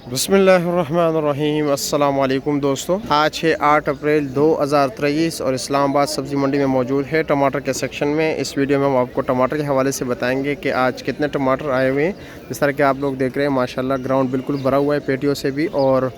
बिस्मिल्लाहिर्रहमानिर्रहीम। अस्सलाम वालेकुम दोस्तों, आज है 8 अप्रैल 2023 और इस्लामाबाद सब्ज़ी मंडी में मौजूद है टमाटर के सेक्शन में। इस वीडियो में हम आपको टमाटर के हवाले से बताएंगे कि आज कितने टमाटर आए हुए हैं। जिस तरह के आप लोग देख रहे हैं माशाल्लाह ग्राउंड बिल्कुल भरा हुआ है पेटियों से भी और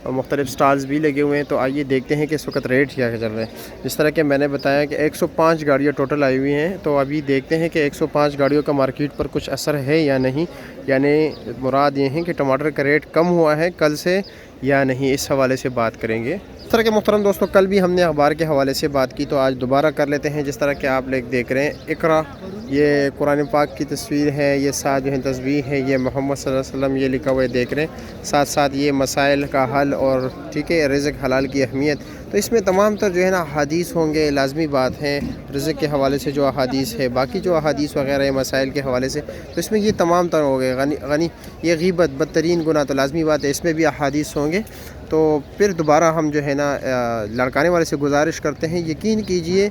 मुख्तलिफ स्टॉल्स भी लगे हुए हैं। तो आइए देखते हैं कि इस वक्त रेट क्या चल रहे हैं। जिस तरह के मैंने बताया कि 105 गाड़ियाँ टोटल आई हुई हैं, तो अभी देखते हैं कि 105 गाड़ियों का मार्केट पर कुछ असर है या नहीं, यानी मुराद ये है कि टमाटर का रेट कम हुआ है कल से या नहीं, इस हवाले से बात करेंगे। इस तरह के मोहतरम दोस्तों, कल भी हमने अखबार के हवाले से बात की, तो आज दोबारा कर लेते हैं। जिस तरह के आप लोग देख रहे हैं इकरा, ये कुरान पाक की तस्वीर है, ये साथ जो है तस्वीर है, ये मोहम्मद सल्लल्लाहु अलैहि वसल्लम ये लिखा हुआ है देख रहे हैं, साथ साथ ये मसाइल का हल और ठीक है रिज़्क़ हलाल की अहमियत। तो इसमें तमाम तर जो है ना अहादीस होंगे, लाजमी बात है रिज़्क़ के हवाले से जो अहादीस है, बाकी जो अहादीस वगैरह है मसाइल के हवाले से, तो इसमें ये तमाम तर हो गए। गनी ये गीबत बदतरीन गुनाह, तो लाजमी बात है इसमें भी अहादीस होंगे। तो फिर दोबारा हम जो है ना लड़काने वाले से गुजारिश करते हैं, यकीन कीजिए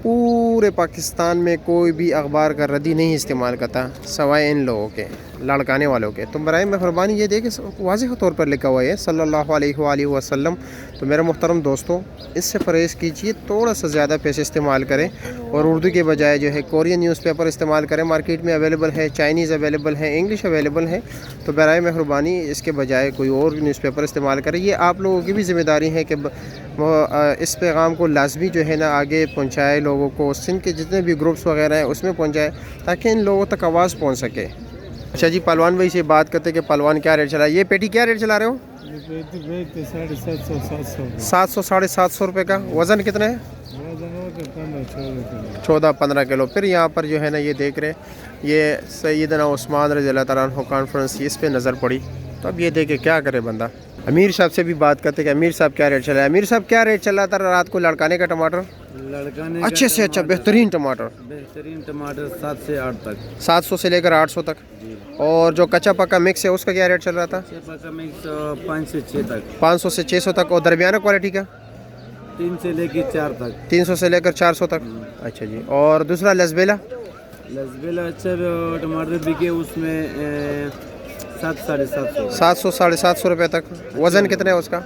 पूरे पाकिस्तान में कोई भी अखबार का रद्दी नहीं इस्तेमाल करता सवाए इन लोगों के, लड़काने वालों के। तो बराए मेहरबानी ये देखें वाज़ेह तौर पर लिखा हुआ है सल्लल्लाहु अलैहि वसल्लम। तो मेरे मोहतरम दोस्तों, इससे परहेज़ कीजिए, थोड़ा सा ज़्यादा पैसे इस्तेमाल करें और उर्दू के बजाय जो है कोरियन न्यूज़पेपर इस्तेमाल करें। मार्केट में अवेलेबल है, चाइनीज़ अवेलेबल है, इंग्लिश अवेलेबल है। तो बराए मेहरबानी इसके बजाय कोई और न्यूज़पेपर इस्तेमाल करें। ये आप लोगों की भी ज़िम्मेदारी है कि इस पैगाम को लाजमी जो है ना आगे पहुँचाए, लोगों को सिंध के जितने भी ग्रुप्स वगैरह हैं उसमें पहुँचाए, ताकि इन लोगों तक आवाज़ पहुँच सके। अच्छा जी, पहलवान भाई से बात करते कि पहलवान क्या रेट चला है? ये पेटी क्या रेट चला रहे हो? 700 साढ़े 700 रुपये का। वज़न कितना है? 14-15 किलो। फिर यहाँ पर जो है ना ये देख रहे, ये सैयदना उस्मान रज़ी अल्लाह तआला अन्हु कॉन्फ्रेंस, इस पे नज़र पड़ी। तो अब ये देखे क्या करे बंदा। अमीर साहब से भी बात करते कि अमीर साहब क्या रेट चला है? अमीर साहब क्या रेट चला था रात को लड़काने का टमाटर? लड़काने अच्छे से अच्छा बेहतरीन टमाटर 7 से 8 तक, 700 से लेकर 800 तक। और जो कच्चा पक्का मिक्स है उसका क्या रेट चल रहा था? 5 से 6 तक, 500 से 600 तक। और दरमियाना क्वालिटी का 3 से लेकर 4 तक, 300 से लेकर 400 तक। अच्छा जी। और दूसरा लसबेला? लसबेला अच्छा टमाटर बिके उसमें 700-750, 700 साढ़े 700 रुपये तक। वज़न कितना है उसका?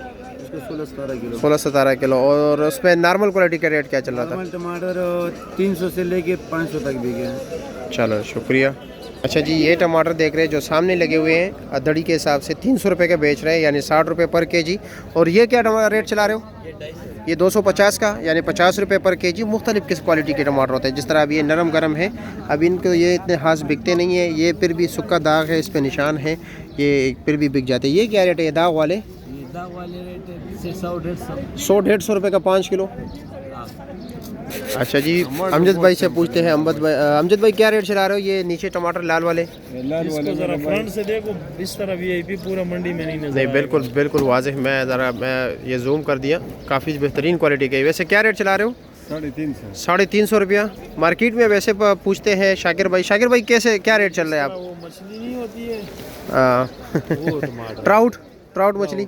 16-17 किलो। 16-17 किलो। और उसमें नॉर्मल क्वालिटी का रेट क्या चल रहा था? टमाटर 300 से लेके 500 तक बिके। चलो शुक्रिया। अच्छा जी, ये टमाटर देख रहे हैं जो सामने लगे हुए हैं अदड़ी के हिसाब से 300 रुपये के बेच रहे हैं, यानी 60 रुपये पर केजी। और ये क्या टमाटर रेट चला रहे हो? ये 250 का, यानी 50 रुपये पर केजी। मुख्तलिफ किस क्वालिटी के टमाटर होते हैं। जिस तरह अब ये नरम गरम है, अब इनको ये इतने खास बिकते नहीं है। ये फिर भी सूखा दाग है, इस पर निशान है, ये फिर भी बिक जाते हैं। ये क्या रेट है ये दाग वाले? दाग वाले रेट 100-150 रुपये का 5 किलो। अच्छा जी, अमजद भाई से पूछते हैं। अमजद भाई क्या रेट चला रहे हो ये नीचे टमाटर लाल वाले? जरा फ्रंट से देखो, इस तरह वीआईपी पूरा मंडी में नहीं नजर। नहीं, बिल्कुल बिल्कुल वाज़ेह। मैं ये जूम कर दिया, काफ़ी बेहतरीन क्वालिटी के। वैसे क्या रेट चला रहे हो? 350 रुपया। मार्केट में वैसे पूछते हैं शाकिर भाई। शाकिर भाई कैसे क्या रेट चल रहा है आप? वो मछली नहीं होती है ट्राउट मछली।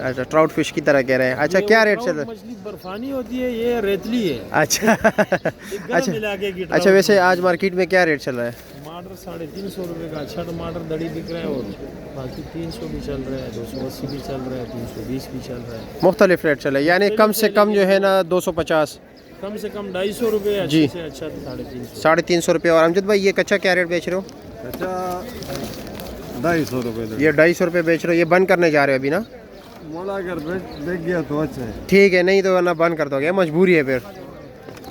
अच्छा, ट्राउट फिश की तरह कह रहे हैं। अच्छा, क्या रेट चल रहा है? मछली बर्फानी होती है, ये रेतली है। अच्छा अच्छा। वैसे आज मार्केट में क्या रेट चल रहा है? टमाटर 350 रुपये का अच्छा टमाटर दड़ी बिक रहा है, और बाकी 300 भी चल रहा है, 280 भी चल रहा है, 320 भी चल रहा है। मुख्तलिफ रेट चल रहा है, यानी कम से कम जो है ना 250, कम से कम 250 रुपये जी से अच्छा 350, 350 रुपये। और अमजद भाई ये कच्चा क्या रेट बेच रहे हो? अच्छा 250 रुपये। ये 250 रुपये बेच रहे हो। ये बंद करने जा रहे हो अभी ना? मोला अगर बेच गया तो अच्छा है। ठीक है, नहीं तो वरना बंद कर दोगे, मजबूरी है फिर।